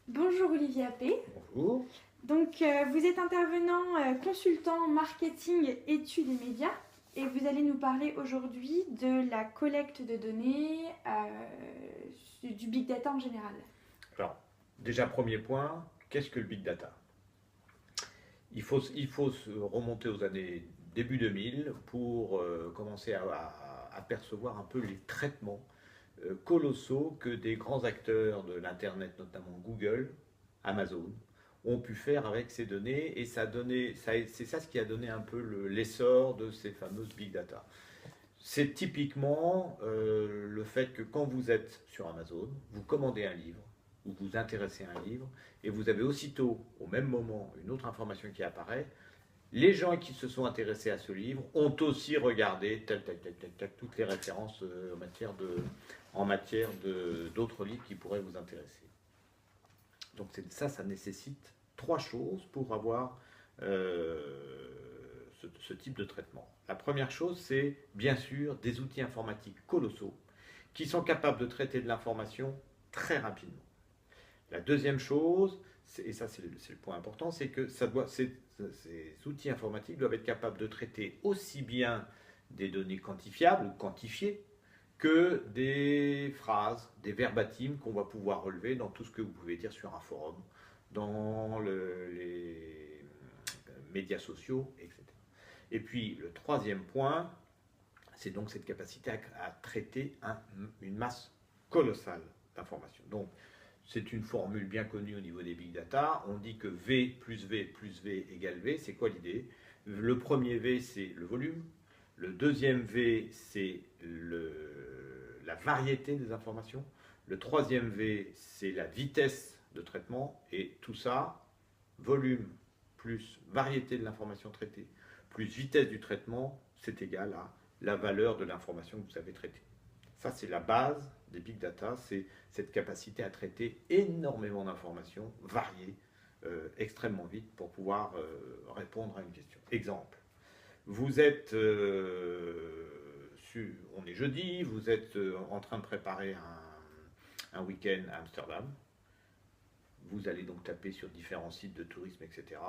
Bonjour Olivier Appé. Bonjour. Donc, vous êtes intervenant consultant marketing, études et médias et vous allez nous parler aujourd'hui de la collecte de données, du big data en général. Alors, déjà, premier point, qu'est-ce que le big data? Il faut se remonter aux années début 2000 pour commencer à percevoir un peu les traitements colossaux que des grands acteurs de l'Internet, notamment Google, Amazon, ont pu faire avec ces données. Et c'est ça ce qui a donné un peu l'essor de ces fameuses big data. C'est typiquement le fait que quand vous êtes sur Amazon, vous commandez un livre, ou vous intéressez à un livre, et vous avez aussitôt, au même moment, une autre information qui apparaît. Les gens qui se sont intéressés à ce livre ont aussi regardé toutes les références en matière d'autres livres qui pourraient vous intéresser. Donc ça nécessite trois choses pour avoir ce type de traitement. La première chose, c'est bien sûr des outils informatiques colossaux qui sont capables de traiter de l'information très rapidement. La deuxième chose, et ça c'est le point important, c'est que ces outils informatiques doivent être capables de traiter aussi bien des données quantifiables ou quantifiées que des phrases, des verbatims qu'on va pouvoir relever dans tout ce que vous pouvez dire sur un forum, dans les médias sociaux, etc. Et puis le troisième point, c'est donc cette capacité à traiter une masse colossale d'informations. Donc c'est une formule bien connue au niveau des big data. On dit que V plus V plus V égale V. C'est quoi l'idée? Le premier V, c'est le volume. Le deuxième V, c'est la variété des informations. Le troisième V, c'est la vitesse de traitement. Et tout ça, volume plus variété de l'information traitée, plus vitesse du traitement, c'est égal à la valeur de l'information que vous avez traitée. Ça, c'est la base des big data, c'est cette capacité à traiter énormément d'informations variées, extrêmement vite pour pouvoir répondre à une question. Exemple, vous êtes, on est jeudi, vous êtes en train de préparer un week-end à Amsterdam. Vous allez donc taper sur différents sites de tourisme, etc.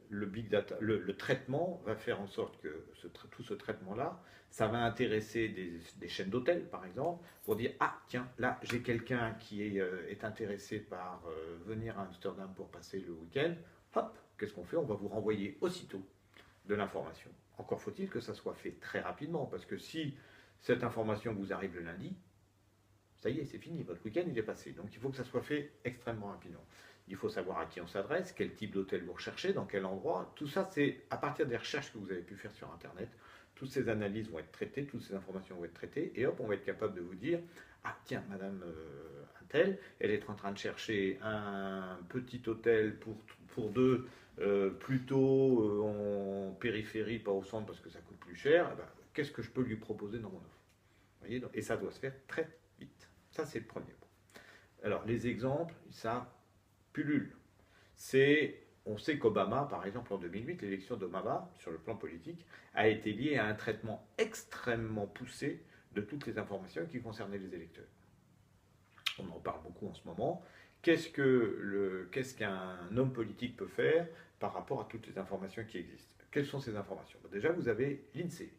Le big data, le traitement va faire en sorte que tout ce traitement-là, ça va intéresser des chaînes d'hôtels, par exemple, pour dire, ah tiens, là j'ai quelqu'un qui est intéressé par venir à Amsterdam pour passer le week-end. Hop, qu'est-ce qu'on fait? On va vous renvoyer aussitôt de l'information. Encore faut-il que ça soit fait très rapidement, parce que si cette information vous arrive le lundi, ça y est, c'est fini, votre week-end il est passé. Donc il faut que ça soit fait extrêmement rapidement. Il faut savoir à qui on s'adresse, quel type d'hôtel vous recherchez, dans quel endroit. Tout ça, c'est à partir des recherches que vous avez pu faire sur Internet. Toutes ces analyses vont être traitées, toutes ces informations vont être traitées, et hop, on va être capable de vous dire, ah tiens, madame Intel, elle est en train de chercher un petit hôtel pour deux, plutôt en périphérie, pas au centre parce que ça coûte plus cher. Eh ben, qu'est-ce que je peux lui proposer dans mon offre? Vous voyez, et ça doit se faire très vite. Ça, c'est le premier point. Alors, les exemples, ça pullule. On sait qu'Obama, par exemple, en 2008, l'élection d'Obama, sur le plan politique, a été liée à un traitement extrêmement poussé de toutes les informations qui concernaient les électeurs. On en parle beaucoup en ce moment. Qu'est-ce qu'un homme politique peut faire par rapport à toutes les informations qui existent? Quelles sont ces informations? Déjà, vous avez l'INSEE,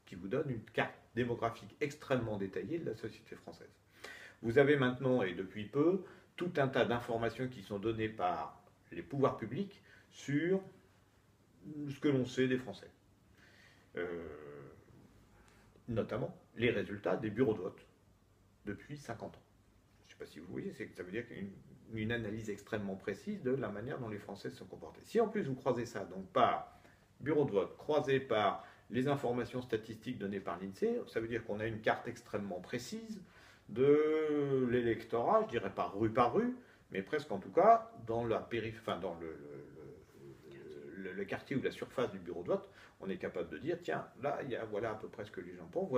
qui vous donne une carte démographique extrêmement détaillée de la société française. Vous avez maintenant, et depuis peu, tout un tas d'informations qui sont données par les pouvoirs publics sur ce que l'on sait des Français. Euh, Notamment les résultats des bureaux de vote depuis 50 ans. Je ne sais pas si vous voyez, ça veut dire qu'il y a une analyse extrêmement précise de la manière dont les Français se sont comportés. Si en plus vous croisez ça donc par bureau de vote, croisé par les informations statistiques données par l'INSEE, ça veut dire qu'on a une carte extrêmement précise de l'électorat, je dirais pas rue par rue, mais presque en tout cas dans la enfin dans le quartier ou la surface du bureau de vote, on est capable de dire tiens, là, voilà à peu près ce que les gens pensent,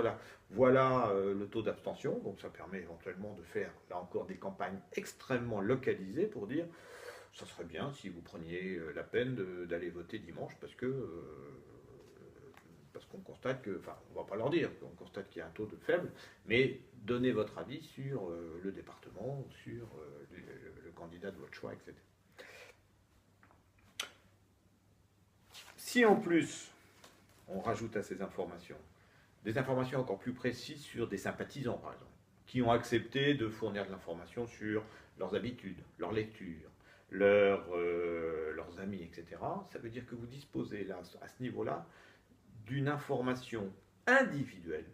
voilà le taux d'abstention, donc ça permet éventuellement de faire, là encore, des campagnes extrêmement localisées pour dire ça serait bien si vous preniez la peine d'aller voter dimanche parce qu'on constate que, enfin, on ne va pas leur dire, qu'on constate qu'il y a un taux de faible, mais donnez votre avis sur le département, sur le candidat de votre choix, etc. Si en plus, on rajoute à ces informations des informations encore plus précises sur des sympathisants, par exemple, qui ont accepté de fournir de l'information sur leurs habitudes, leurs lectures, leurs amis, etc., ça veut dire que vous disposez là, à ce niveau-là d'une information individuelle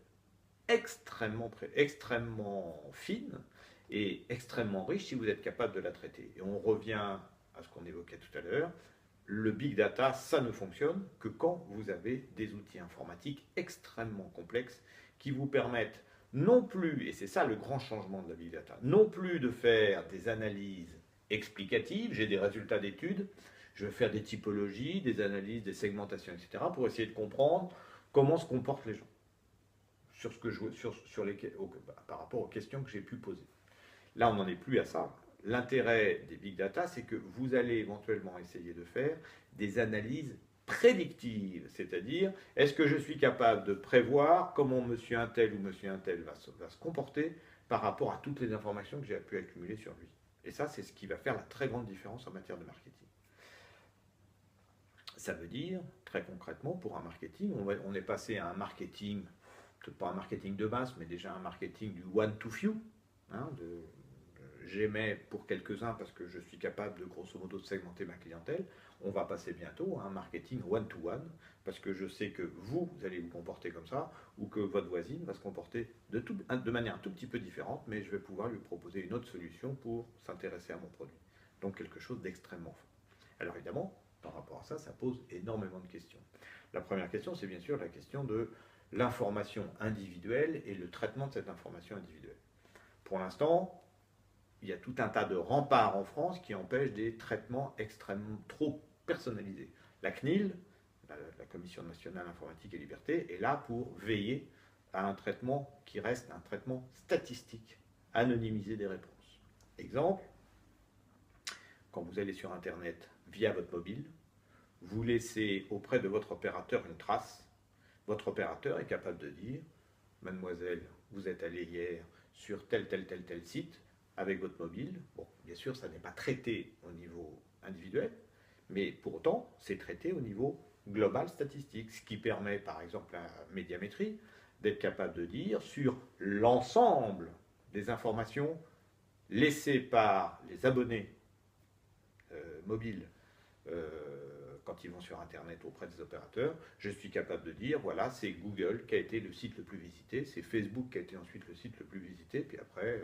extrêmement fine et extrêmement riche si vous êtes capable de la traiter. Et on revient à ce qu'on évoquait tout à l'heure, le big data, ça ne fonctionne que quand vous avez des outils informatiques extrêmement complexes qui vous permettent non plus, et c'est ça le grand changement de la big data, non plus de faire des analyses explicatives, j'ai des résultats d'études, je vais faire des typologies, des analyses, des segmentations, etc., pour essayer de comprendre comment se comportent les gens sur ce que par rapport aux questions que j'ai pu poser. Là, on n'en est plus à ça. L'intérêt des big data, c'est que vous allez éventuellement essayer de faire des analyses prédictives, c'est-à-dire, est-ce que je suis capable de prévoir comment monsieur un tel ou monsieur un tel va se comporter par rapport à toutes les informations que j'ai pu accumuler sur lui. Et ça, c'est ce qui va faire la très grande différence en matière de marketing. Ça veut dire, très concrètement, pour un marketing, on est passé à un marketing, peut-être pas un marketing de masse, mais déjà un marketing du one to few, hein, j'émets pour quelques-uns parce que je suis capable de grosso modo de segmenter ma clientèle. On va passer bientôt à un marketing one-to-one parce que je sais que vous allez vous comporter comme ça ou que votre voisine va se comporter de manière un tout petit peu différente, mais je vais pouvoir lui proposer une autre solution pour s'intéresser à mon produit. Donc quelque chose d'extrêmement fort. Alors évidemment, par rapport à ça, ça pose énormément de questions. La première question, c'est bien sûr la question de l'information individuelle et le traitement de cette information individuelle. Pour l'instant, il y a tout un tas de remparts en France qui empêchent des traitements extrêmement trop personnalisés. La CNIL, la Commission nationale informatique et liberté, est là pour veiller à un traitement qui reste un traitement statistique, anonymisé des réponses. Exemple, quand vous allez sur Internet via votre mobile, vous laissez auprès de votre opérateur une trace. Votre opérateur est capable de dire, mademoiselle, vous êtes allée hier sur tel site, avec votre mobile. Bon, bien sûr, ça n'est pas traité au niveau individuel, mais pour autant, c'est traité au niveau global statistique, ce qui permet, par exemple, à Médiamétrie, d'être capable de dire sur l'ensemble des informations laissées par les abonnés mobiles quand ils vont sur Internet auprès des opérateurs, je suis capable de dire, voilà, c'est Google qui a été le site le plus visité, c'est Facebook qui a été ensuite le site le plus visité, puis après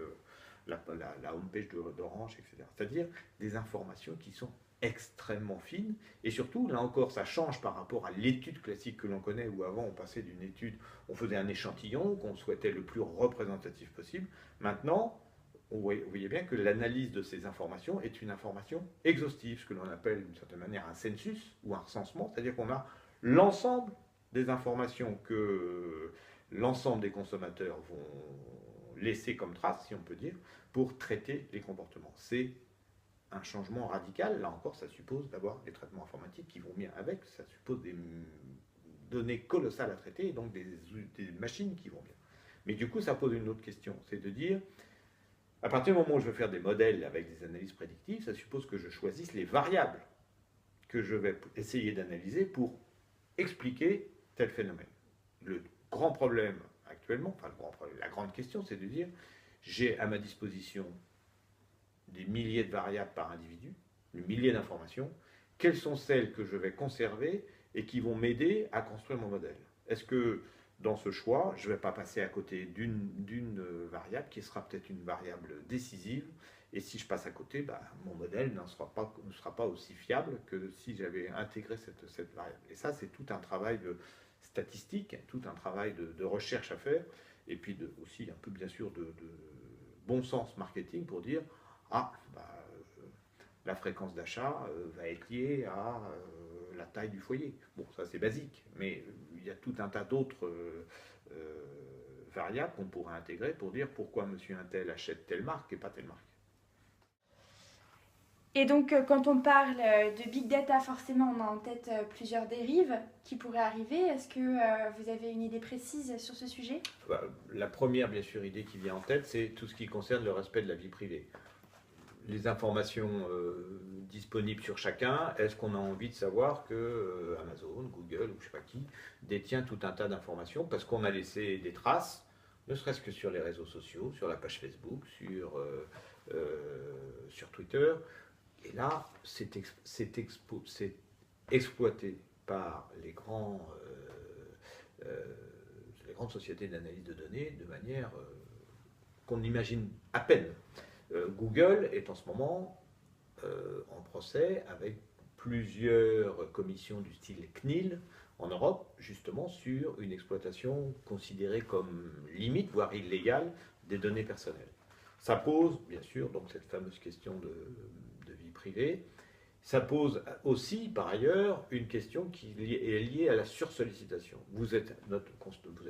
la homepage d'Orange, etc. C'est-à-dire des informations qui sont extrêmement fines, et surtout, là encore, ça change par rapport à l'étude classique que l'on connaît, où avant on passait d'une étude, on faisait un échantillon qu'on souhaitait le plus représentatif possible. Maintenant, vous voyez bien que l'analyse de ces informations est une information exhaustive, ce que l'on appelle d'une certaine manière un census ou un recensement, c'est-à-dire qu'on a l'ensemble des informations que l'ensemble des consommateurs vont laisser comme trace, si on peut dire, pour traiter les comportements. C'est un changement radical. Là encore, ça suppose d'avoir des traitements informatiques qui vont bien avec, ça suppose des données colossales à traiter, et donc des machines qui vont bien. Mais du coup, ça pose une autre question, c'est de dire, à partir du moment où je veux faire des modèles avec des analyses prédictives, ça suppose que je choisisse les variables que je vais essayer d'analyser pour expliquer tel phénomène. Le grand problème actuellement, enfin la grande question, c'est de dire, j'ai à ma disposition des milliers de variables par individu, des milliers d'informations, quelles sont celles que je vais conserver et qui vont m'aider à construire mon modèle? Est-ce que dans ce choix, je ne vais pas passer à côté d'une variable qui sera peut-être une variable décisive, et si je passe à côté, mon modèle ne sera pas aussi fiable que si j'avais intégré cette variable. Et ça, c'est tout un travail de statistique, tout un travail de recherche à faire, et puis aussi un peu bien sûr de bon sens marketing pour dire, la fréquence d'achat va être liée à la taille du foyer. Bon, ça c'est basique, mais il y a tout un tas d'autres variables qu'on pourrait intégrer pour dire pourquoi monsieur un tel achète telle marque et pas telle marque. Et donc, quand on parle de big data, forcément, on a en tête plusieurs dérives qui pourraient arriver. Est-ce que vous avez une idée précise sur ce sujet? La première, bien sûr, idée qui vient en tête, c'est tout ce qui concerne le respect de la vie privée. les informations disponibles sur chacun, est-ce qu'on a envie de savoir que Amazon, Google ou je ne sais pas qui détient tout un tas d'informations parce qu'on a laissé des traces, ne serait-ce que sur les réseaux sociaux, sur la page Facebook, sur Twitter. Et là, c'est exploité par les grandes sociétés d'analyse de données de manière qu'on imagine à peine. Google est en ce moment en procès avec plusieurs commissions du style CNIL en Europe, justement sur une exploitation considérée comme limite, voire illégale, des données personnelles. Ça pose, bien sûr, donc cette fameuse question de vie privée. Ça pose aussi, par ailleurs, une question qui est liée à la sursollicitation. Vous êtes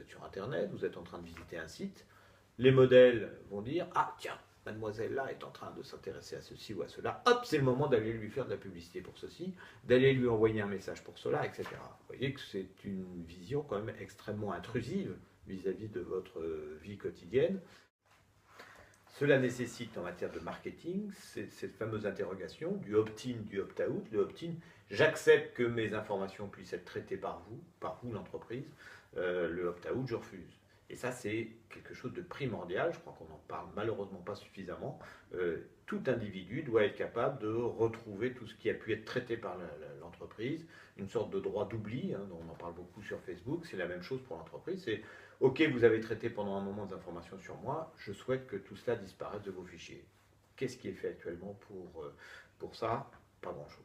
sur Internet, vous êtes en train de visiter un site, les modèles vont dire « Ah, tiens, mademoiselle là est en train de s'intéresser à ceci ou à cela, hop, c'est le moment d'aller lui faire de la publicité pour ceci, d'aller lui envoyer un message pour cela, etc. » Vous voyez que c'est une vision quand même extrêmement intrusive vis-à-vis de votre vie quotidienne. Cela nécessite en matière de marketing cette fameuse interrogation du opt-in, du opt-out. Le opt-in, j'accepte que mes informations puissent être traitées par vous l'entreprise. Le opt-out, je refuse. Et ça, c'est quelque chose de primordial. Je crois qu'on n'en parle malheureusement pas suffisamment. Tout individu doit être capable de retrouver tout ce qui a pu être traité par l'entreprise, une sorte de droit d'oubli, dont on en parle beaucoup sur Facebook. C'est la même chose pour l'entreprise. C'est OK, vous avez traité pendant un moment des informations sur moi, je souhaite que tout cela disparaisse de vos fichiers. Qu'est-ce qui est fait actuellement pour ça? Pas grand-chose.